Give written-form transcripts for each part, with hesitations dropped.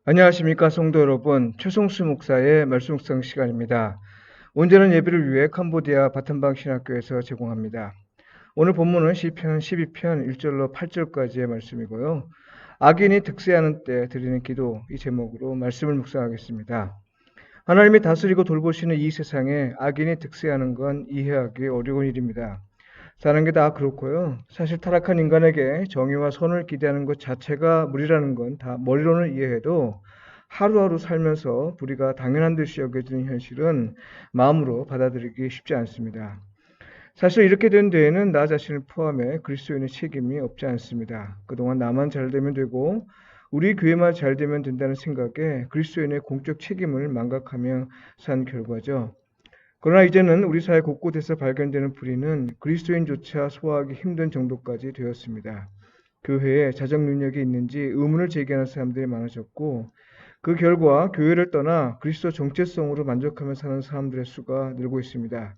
안녕하십니까 성도 여러분, 최송수 목사의 말씀 묵상 시간입니다. 온전한 예배를 위해 캄보디아 바탄방 신학교에서 제공합니다. 오늘 본문은 시편 12편 1절로 8절까지의 말씀이고요. 악인이 득세하는 때 드리는 기도, 이 제목으로 말씀을 묵상하겠습니다. 하나님이 다스리고 돌보시는 이 세상에 악인이 득세하는 건 이해하기 어려운 일입니다. 사는 게 다 그렇고요. 사실 타락한 인간에게 정의와 선을 기대하는 것 자체가 무리라는 건 다 머리로는 이해해도 하루하루 살면서 불의가 당연한 듯이 여겨지는 현실은 마음으로 받아들이기 쉽지 않습니다. 사실 이렇게 된 데에는 나 자신을 포함해 그리스도인의 책임이 없지 않습니다. 그동안 나만 잘 되면 되고 우리 교회만 잘 되면 된다는 생각에 그리스도인의 공적 책임을 망각하며 산 결과죠. 그러나 이제는 우리 사회 곳곳에서 발견되는 불의는 그리스도인조차 소화하기 힘든 정도까지 되었습니다. 교회에 자정 능력이 있는지 의문을 제기하는 사람들이 많아졌고, 그 결과 교회를 떠나 그리스도 정체성으로 만족하며 사는 사람들의 수가 늘고 있습니다.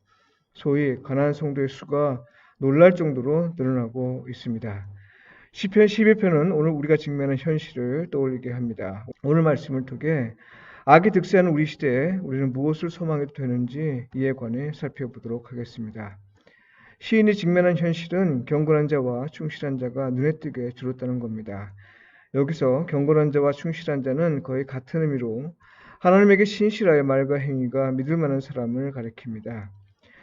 소위 가난한 성도의 수가 놀랄 정도로 늘어나고 있습니다. 시편 12편은 오늘 우리가 직면한 현실을 떠올리게 합니다. 오늘 말씀을 통해 악이 득세하는 우리 시대에 우리는 무엇을 소망해도 되는지 이에 관해 살펴보도록 하겠습니다. 시인이 직면한 현실은 경건한 자와 충실한 자가 눈에 띄게 줄었다는 겁니다. 여기서 경건한 자와 충실한 자는 거의 같은 의미로 하나님에게 신실하여 말과 행위가 믿을 만한 사람을 가리킵니다.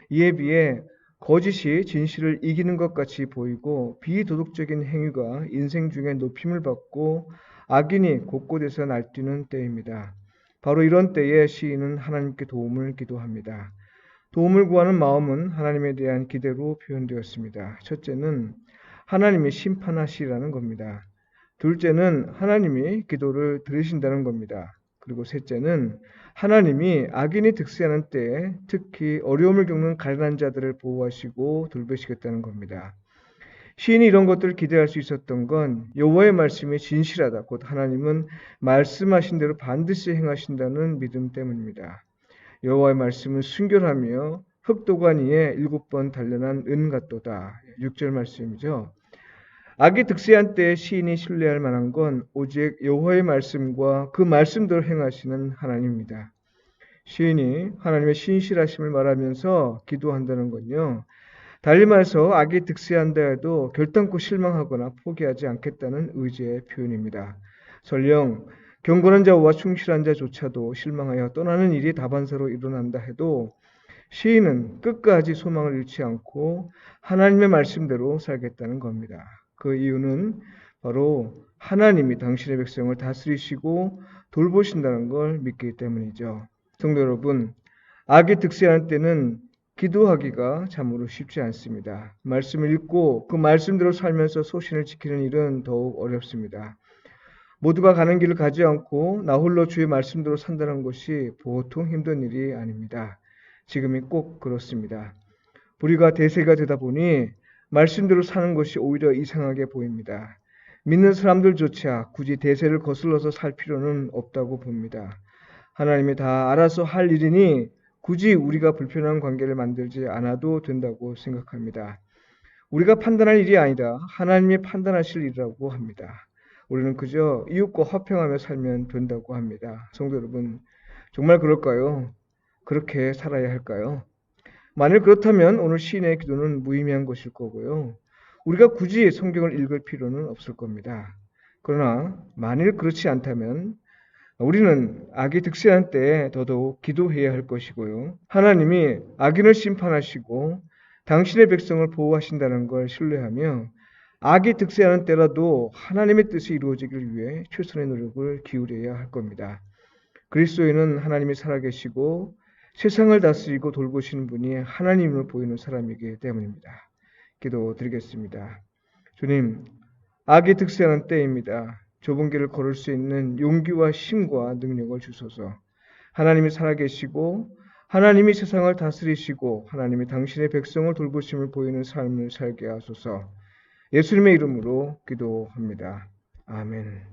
이에 비해 거짓이 진실을 이기는 것 같이 보이고 비도덕적인 행위가 인생 중에 높임을 받고 악인이 곳곳에서 날뛰는 때입니다. 바로 이런 때에 시인은 하나님께 도움을 기도합니다. 도움을 구하는 마음은 하나님에 대한 기대로 표현되었습니다. 첫째는 하나님이 심판하시라는 겁니다. 둘째는 하나님이 기도를 들으신다는 겁니다. 그리고 셋째는 하나님이 악인이 득세하는 때에 특히 어려움을 겪는 가난한 자들을 보호하시고 돌보시겠다는 겁니다. 시인이 이런 것들을 기대할 수 있었던 건 여호와의 말씀이 진실하다, 곧 하나님은 말씀하신 대로 반드시 행하신다는 믿음 때문입니다. 여호와의 말씀은 순결하며 흑도관 위에 7번 단련한 은 같도다. 6절 말씀이죠. 악이 득세한 때에 시인이 신뢰할 만한 건 오직 여호와의 말씀과 그 말씀대로 행하시는 하나님입니다. 시인이 하나님의 신실하심을 말하면서 기도한다는 건요, 달리 말해서 악이 득세한다 해도 결단코 실망하거나 포기하지 않겠다는 의지의 표현입니다. 설령 경건한 자와 충실한 자조차도 실망하여 떠나는 일이 다반사로 일어난다 해도 시인은 끝까지 소망을 잃지 않고 하나님의 말씀대로 살겠다는 겁니다. 그 이유는 바로 하나님이 당신의 백성을 다스리시고 돌보신다는 걸 믿기 때문이죠. 성도 여러분, 악이 득세하는 때는 기도하기가 참으로 쉽지 않습니다. 말씀을 읽고 그 말씀대로 살면서 소신을 지키는 일은 더욱 어렵습니다. 모두가 가는 길을 가지 않고 나 홀로 주의 말씀대로 산다는 것이 보통 힘든 일이 아닙니다. 지금이 꼭 그렇습니다. 불의가 대세가 되다 보니 말씀대로 사는 것이 오히려 이상하게 보입니다. 믿는 사람들조차 굳이 대세를 거슬러서 살 필요는 없다고 봅니다. 하나님이 다 알아서 할 일이니 굳이 우리가 불편한 관계를 만들지 않아도 된다고 생각합니다. 우리가 판단할 일이 아니라 하나님이 판단하실 일이라고 합니다. 우리는 그저 이웃과 화평하며 살면 된다고 합니다. 성도 여러분, 정말 그럴까요? 그렇게 살아야 할까요? 만일 그렇다면 오늘 시인의 기도는 무의미한 것일 거고요. 우리가 굳이 성경을 읽을 필요는 없을 겁니다. 그러나 만일 그렇지 않다면 우리는 악이 득세한 때에 더더욱 기도해야 할 것이고요. 하나님이 악인을 심판하시고 당신의 백성을 보호하신다는 걸 신뢰하며 악이 득세하는 때라도 하나님의 뜻이 이루어지길 위해 최선의 노력을 기울여야 할 겁니다. 그리스도인은 하나님이 살아계시고 세상을 다스리고 돌보시는 분이 하나님을 보이는 사람이기 때문입니다. 기도드리겠습니다. 주님, 악이 득세하는 때입니다. 좁은 길을 걸을 수 있는 용기와 힘과 능력을 주소서. 하나님이 살아계시고 하나님이 세상을 다스리시고 하나님이 당신의 백성을 돌보심을 보이는 삶을 살게 하소서. 예수님의 이름으로 기도합니다. 아멘.